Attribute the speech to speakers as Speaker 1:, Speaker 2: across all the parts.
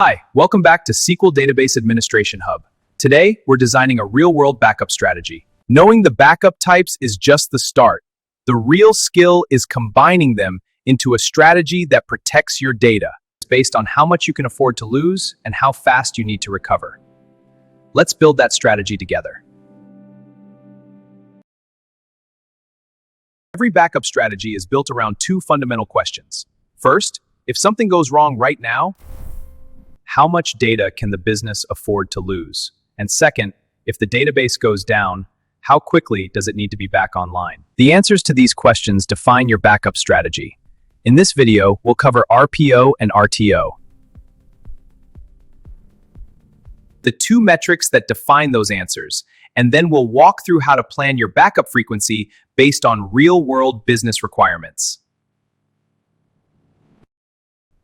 Speaker 1: Hi, welcome back to SQL Database Administration Hub. Today, we're designing a real-world backup strategy. Knowing the backup types is just the start. The real skill is combining them into a strategy that protects your data. It's based on how much you can afford to lose and how fast you need to recover. Let's build that strategy together. Every backup strategy is built around two fundamental questions. First, if something goes wrong right now, how much data can the business afford to lose? And second, if the database goes down, how quickly does it need to be back online? The answers to these questions define your backup strategy. In this video, we'll cover RPO and RTO, the two metrics that define those answers, and then we'll walk through how to plan your backup frequency based on real-world business requirements.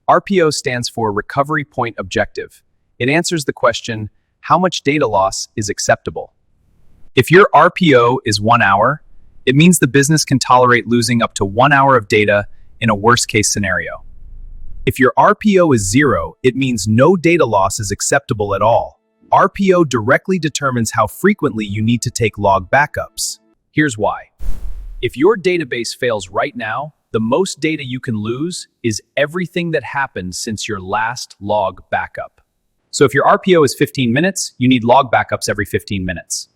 Speaker 1: RPO stands for Recovery Point Objective. It answers the question, how much data loss is acceptable? If your RPO is 1 hour, it means the business can tolerate losing up to 1 hour of data in a worst-case scenario. If your RPO is 0, it means no data loss is acceptable at all. RPO directly determines how frequently you need to take log backups. Here's why. If your database fails right now, the most data you can lose is everything that happened since your last log backup. So if your RPO is 15 minutes, you need log backups every 15 minutes.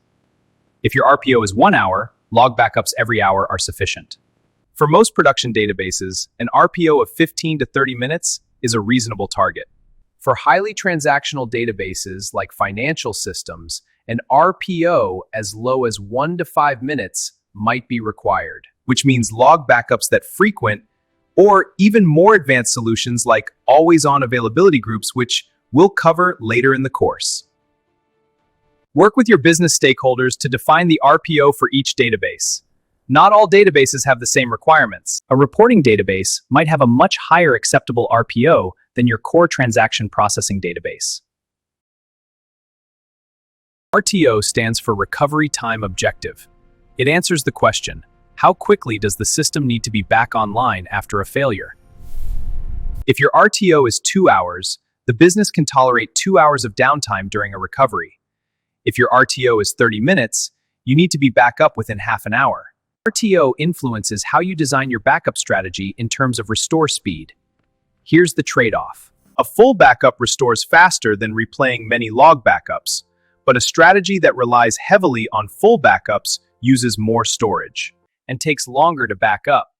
Speaker 1: If your RPO is 1 hour, log backups every hour are sufficient. For most production databases, an RPO of 15 to 30 minutes is a reasonable target. For highly transactional databases like financial systems, an RPO as low as 1 to 5 minutes might be required, which means log backups that frequent, or even more advanced solutions like always-on availability groups, which we'll cover later in the course. Work with your business stakeholders to define the RPO for each database. Not all databases have the same requirements. A reporting database might have a much higher acceptable RPO than your core transaction processing database. RTO stands for Recovery Time Objective. It answers the question, how quickly does the system need to be back online after a failure? If your RTO is 2 hours, the business can tolerate 2 hours of downtime during a recovery. If your RTO is 30 minutes, you need to be back up within half an hour. RTO influences how you design your backup strategy in terms of restore speed. Here's the trade-off. A full backup restores faster than replaying many log backups, but a strategy that relies heavily on full backups uses more storage and takes longer to back up.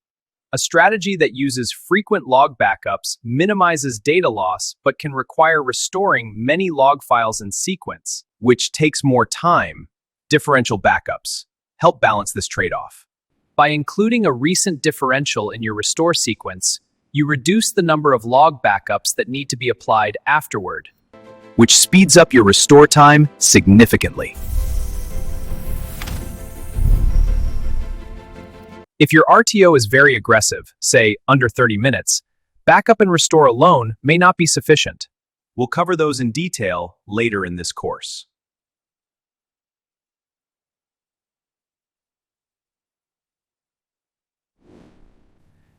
Speaker 1: A strategy that uses frequent log backups minimizes data loss but can require restoring many log files in sequence, which takes more time. Differential backups help balance this trade-off. By including a recent differential in your restore sequence, you reduce the number of log backups that need to be applied afterward, which speeds up your restore time significantly. If your RTO is very aggressive, say under 30 minutes, backup and restore alone may not be sufficient. We'll cover those in detail later in this course.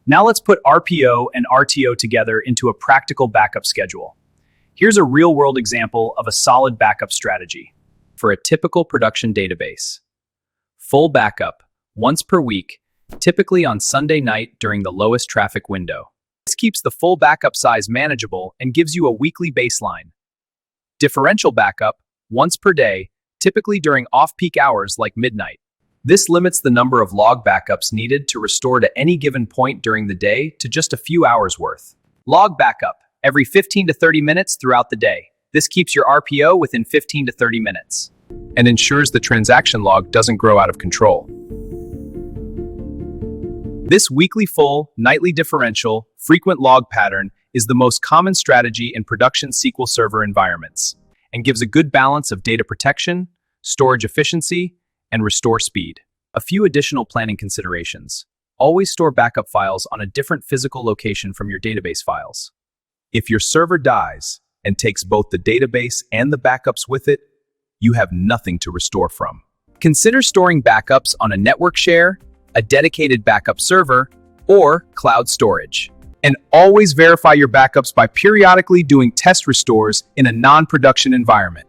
Speaker 1: Now let's put RPO and RTO together into a practical backup schedule. Here's a real-world example of a solid backup strategy for a typical production database. Full backup, once per week, typically on Sunday night during the lowest traffic window. This keeps the full backup size manageable and gives you a weekly baseline. Differential backup, once per day, typically during off-peak hours like midnight. This limits the number of log backups needed to restore to any given point during the day to just a few hours worth. Log backup, every 15 to 30 minutes throughout the day. This keeps your RPO within 15 to 30 minutes and ensures the transaction log doesn't grow out of control. This weekly full, nightly differential, frequent log pattern is the most common strategy in production SQL Server environments and gives a good balance of data protection, storage efficiency, and restore speed. A few additional planning considerations. Always store backup files on a different physical location from your database files. If your server dies and takes both the database and the backups with it, you have nothing to restore from. Consider storing backups on a network share, a dedicated backup server, or cloud storage. And always verify your backups by periodically doing test restores in a non-production environment.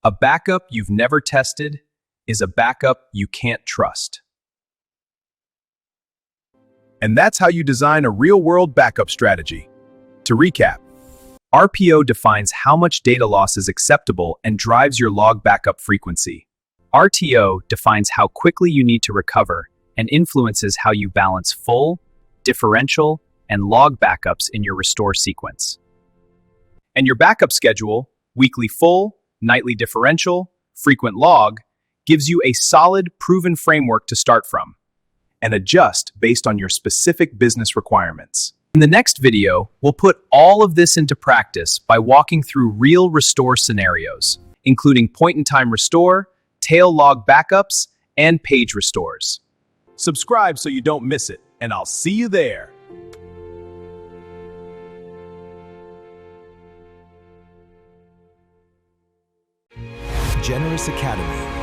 Speaker 1: A backup you've never tested is a backup you can't trust.
Speaker 2: And that's how you design a real-world backup strategy. To recap,
Speaker 1: RPO defines how much data loss is acceptable and drives your log backup frequency. RTO defines how quickly you need to recover and influences how you balance full, differential, and log backups in your restore sequence. And your backup schedule, weekly full, nightly differential, frequent log, gives you a solid, proven framework to start from and adjust based on your specific business requirements. In the next video, we'll put all of this into practice by walking through real restore scenarios, including point-in-time restore, tail log backups, and page restores.
Speaker 2: subscribe so you don't miss it, and I'll see you there.
Speaker 3: Generous Academy.